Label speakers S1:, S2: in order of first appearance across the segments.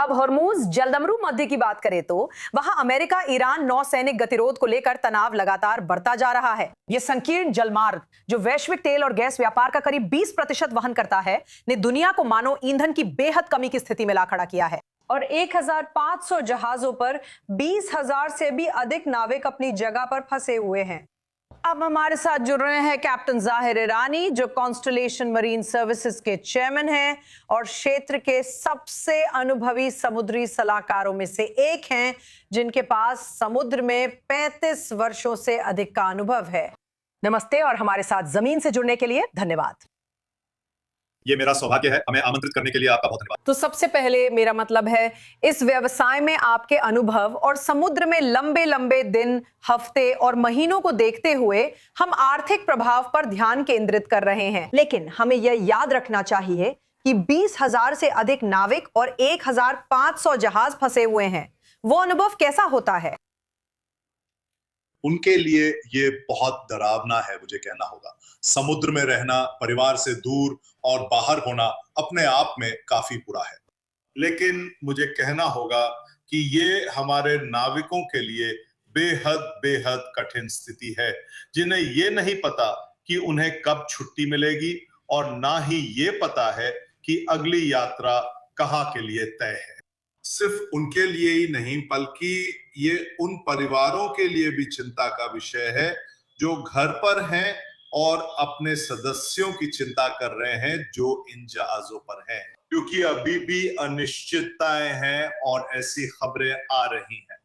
S1: अब हॉर्मूज जलदमरू मध्य की बात करें तो वहां अमेरिका ईरान नौसैनिक गतिरोध को लेकर तनाव लगातार बढ़ता जा रहा है। यह संकीर्ण जलमार्ग जो वैश्विक तेल और गैस व्यापार का करीब 20% वहन करता है, ने दुनिया को मानो ईंधन की बेहद कमी की स्थिति में ला खड़ा किया है और 1500 जहाजों पर 20,000 से भी अधिक नाविक अपनी जगह पर फंसे हुए हैं। अब हमारे साथ जुड़ रहे हैं कैप्टन जाहिर ईरानी, जो कॉन्स्टलेशन मरीन सर्विसेज के चेयरमैन हैं और क्षेत्र के सबसे अनुभवी समुद्री सलाहकारों में से एक हैं, जिनके पास समुद्र में 35 वर्षों से अधिक का अनुभव है। नमस्ते और हमारे साथ जमीन से जुड़ने के लिए धन्यवाद।
S2: ये मेरा सौभाग्य है, हमें आमंत्रित करने के लिए आपका बहुत धन्यवाद।
S1: तो सबसे पहले मेरा मतलब है, इस व्यवसाय में आपके अनुभव और समुद्र में लंबे लंबे दिन, हफ्ते और महीनों को देखते हुए हम आर्थिक प्रभाव पर ध्यान केंद्रित कर रहे हैं, लेकिन हमें यह याद रखना चाहिए कि 20,000 से अधिक नाविक और 1,500 जहाज फंसे हुए हैं। वो अनुभव कैसा होता है?
S2: उनके लिए ये बहुत डरावना है, मुझे कहना होगा। समुद्र में रहना, परिवार से दूर और बाहर होना अपने आप में काफी बुरा है, लेकिन मुझे कहना होगा कि ये हमारे नाविकों के लिए बेहद बेहद कठिन स्थिति है, जिन्हें ये नहीं पता कि उन्हें कब छुट्टी मिलेगी और ना ही ये पता है कि अगली यात्रा कहाँ के लिए तय है। सिर्फ उनके लिए ही नहीं, बल्कि ये उन परिवारों के लिए भी चिंता का विषय है जो घर पर हैं और अपने सदस्यों की चिंता कर रहे हैं जो इन जहाजों पर हैं, क्योंकि अभी भी अनिश्चितताएं हैं और ऐसी खबरें आ रही हैं।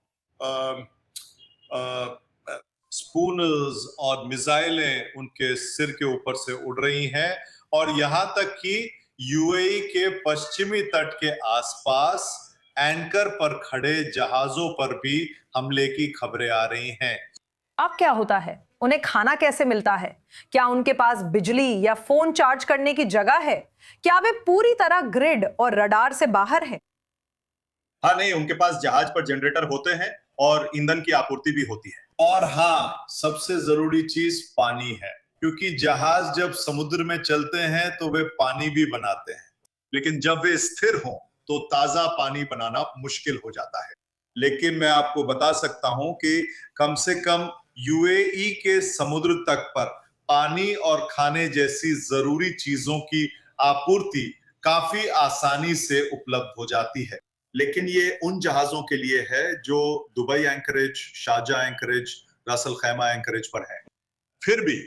S2: स्पूनर्स और मिसाइलें उनके सिर के ऊपर से उड़ रही हैं और यहाँ तक कि यूएई के पश्चिमी तट के आसपास एंकर पर खड़े जहाजों पर भी हमले की खबरें आ रही हैं।
S1: अब क्या होता है? उन्हें खाना कैसे मिलता है? क्या उनके पास बिजली या फोन चार्ज करने की जगह है? क्या वे पूरी तरह ग्रिड और रडार से बाहर हैं?
S2: हाँ, नहीं, उनके पास जहाज पर जनरेटर होते हैं और ईंधन की आपूर्ति भी होती है। और हाँ, सबसे जरूरी चीज पानी है, क्योंकि जहाज जब समुद्र में चलते हैं तो वे पानी भी बनाते हैं, लेकिन जब वे स्थिर हों तो ताजा पानी बनाना मुश्किल हो जाता है। लेकिन मैं आपको बता सकता हूं कि कम से कम यूएई के समुद्र तक पर पानी और खाने जैसी जरूरी चीजों की आपूर्ति काफी आसानी से उपलब्ध हो जाती है। लेकिन ये उन जहाजों के लिए है जो दुबई एंकरेज, शारजाह एंकरेज, रास अल खैमा एंकरेज पर है। फिर भी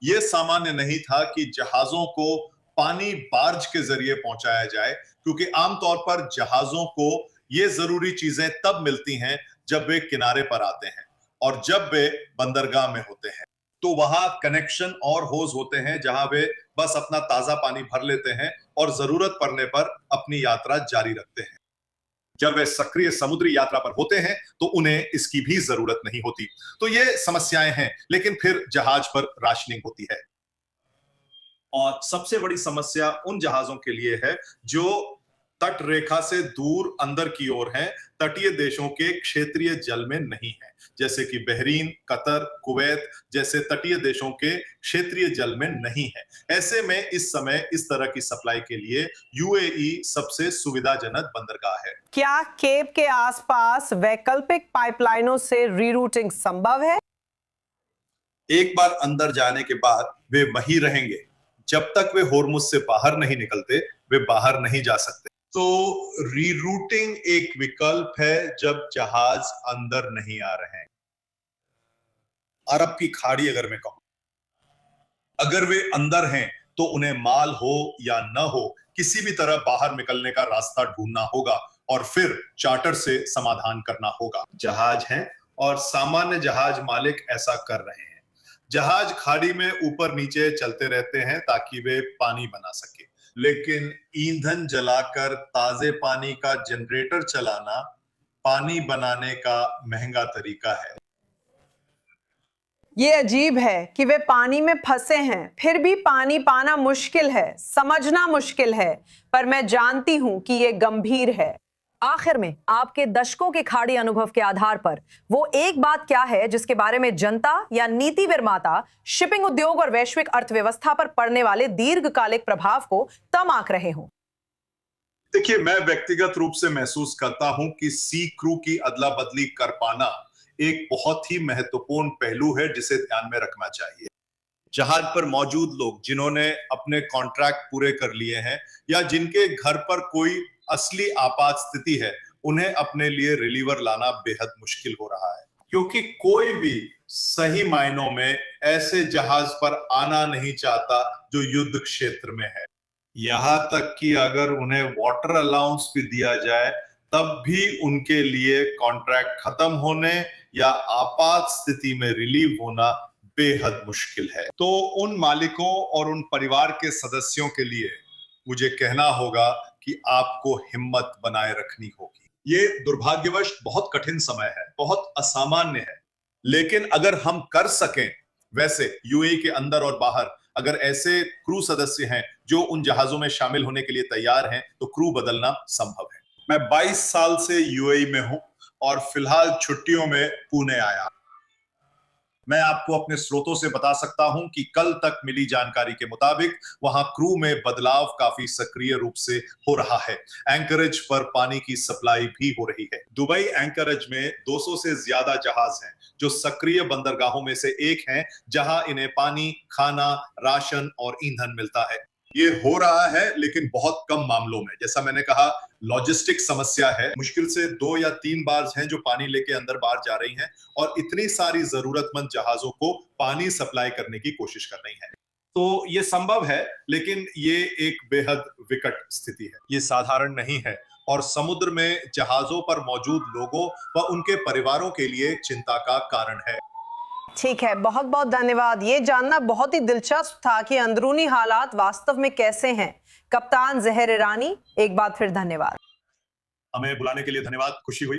S2: ये सामान्य नहीं था कि जहाजों को पानी बार्ज के जरिए पहुंचाया जाए, क्योंकि आमतौर पर जहाजों को ये जरूरी चीजें तब मिलती हैं जब वे किनारे पर आते हैं और जब वे बंदरगाह में होते हैं। तो वहां कनेक्शन और होज होते हैं जहां वे बस अपना ताजा पानी भर लेते हैं और जरूरत पड़ने पर अपनी यात्रा जारी रखते हैं। जब वे सक्रिय समुद्री यात्रा पर होते हैं तो उन्हें इसकी भी जरूरत नहीं होती। तो ये समस्याएं हैं, लेकिन फिर जहाज पर राशनिंग होती है। और सबसे बड़ी समस्या उन जहाजों के लिए है जो तट रेखा से दूर अंदर की ओर हैं, तटीय देशों के क्षेत्रीय जल में नहीं है, जैसे कि बहरीन, कतर, कुवैत जैसे तटीय देशों के क्षेत्रीय जल में नहीं है। ऐसे में इस समय इस तरह की सप्लाई के लिए यूएई सबसे सुविधाजनक बंदरगाह है।
S1: क्या केप के आसपास वैकल्पिक पाइपलाइनों से रीरूटिंग संभव है?
S2: एक बार अंदर जाने के बाद वे वहीं रहेंगे। जब तक वे होर्मुज से बाहर नहीं निकलते, वे बाहर नहीं जा सकते। तो रीरूटिंग एक विकल्प है जब जहाज अंदर नहीं आ रहे हैं। अरब की खाड़ी अगर मैं कहूं, अगर वे अंदर हैं तो उन्हें माल हो या न हो, किसी भी तरह बाहर निकलने का रास्ता ढूंढना होगा और फिर चार्टर से समाधान करना होगा। जहाज हैं और सामान्य जहाज मालिक ऐसा कर रहे हैं। जहाज खाड़ी में ऊपर नीचे चलते रहते हैं ताकि वे पानी बना सके, लेकिन ईंधन जलाकर ताजे पानी का जनरेटर चलाना पानी बनाने का महंगा तरीका है।
S1: ये अजीब है कि वे पानी में फंसे हैं, फिर भी पानी पाना मुश्किल है, समझना मुश्किल है, पर मैं जानती हूं कि ये गंभीर है। आखिर में आपके दशकों के खाड़ी अनुभव के आधार पर वो एक बात क्या है जिसके बारे में जनता या नीति निर्माता शिपिंग उद्योग और वैश्विक अर्थव्यवस्था पर पड़ने वाले दीर्घकालिक प्रभाव को कम आंक रहे हों?
S2: देखिए, मैं व्यक्तिगत रूप से महसूस करता हूं कि सी क्रू की अदला बदली कर पाना एक बहुत ही महत्वपूर्ण पहलू है जिसे ध्यान में रखना चाहिए। जहाज पर मौजूद लोग जिन्होंने अपने कॉन्ट्रैक्ट पूरे कर लिए हैं या जिनके घर पर कोई असली आपात स्थिति है, उन्हें अपने लिए रिलीवर लाना बेहद मुश्किल हो रहा है, क्योंकि कोई भी सही मायनों में ऐसे जहाज पर आना नहीं चाहता जो युद्ध क्षेत्र में है। यहां तक कि अगर उन्हें वाटर अलाउंस भी दिया जाए, तब भी उनके लिए कॉन्ट्रैक्ट खत्म होने या आपात स्थिति में रिलीव होना बेहद मुश्किल है। तो उन मालिकों और उन परिवार के सदस्यों के लिए मुझे कहना होगा कि आपको हिम्मत बनाए रखनी होगी। ये दुर्भाग्यवश बहुत कठिन समय है, बहुत असामान्य है, लेकिन अगर हम कर सकें, वैसे यूएई के अंदर और बाहर अगर ऐसे क्रू सदस्य हैं जो उन जहाजों में शामिल होने के लिए तैयार हैं, तो क्रू बदलना संभव है। मैं 22 साल से यूएई में हूं और फिलहाल छुट्टियों में पुणे आया। मैं आपको अपने स्रोतों से बता सकता हूं कि कल तक मिली जानकारी के मुताबिक वहां क्रू में बदलाव काफी सक्रिय रूप से हो रहा है। एंकरेज पर पानी की सप्लाई भी हो रही है। दुबई एंकरेज में 200 से ज्यादा जहाज हैं जो सक्रिय बंदरगाहों में से एक हैं जहां इन्हें पानी, खाना, राशन और ईंधन मिलता है। ये हो रहा है, लेकिन बहुत कम मामलों में। जैसा मैंने कहा, लॉजिस्टिक समस्या है। मुश्किल से 2 या 3 बार हैं जो पानी लेके अंदर बाहर जा रही हैं और इतनी सारी जरूरतमंद जहाजों को पानी सप्लाई करने की कोशिश कर रही हैं। तो ये संभव है, लेकिन ये एक बेहद विकट स्थिति है। ये साधारण नहीं है और समुद्र में जहाजों पर मौजूद लोगों व उनके परिवारों के लिए चिंता का कारण है।
S1: ठीक है, बहुत बहुत धन्यवाद। ये जानना बहुत ही दिलचस्प था कि अंदरूनी हालात वास्तव में कैसे हैं। कप्तान जहर ईरानी, एक बार फिर धन्यवाद।
S2: हमें बुलाने के लिए धन्यवाद, खुशी हुई।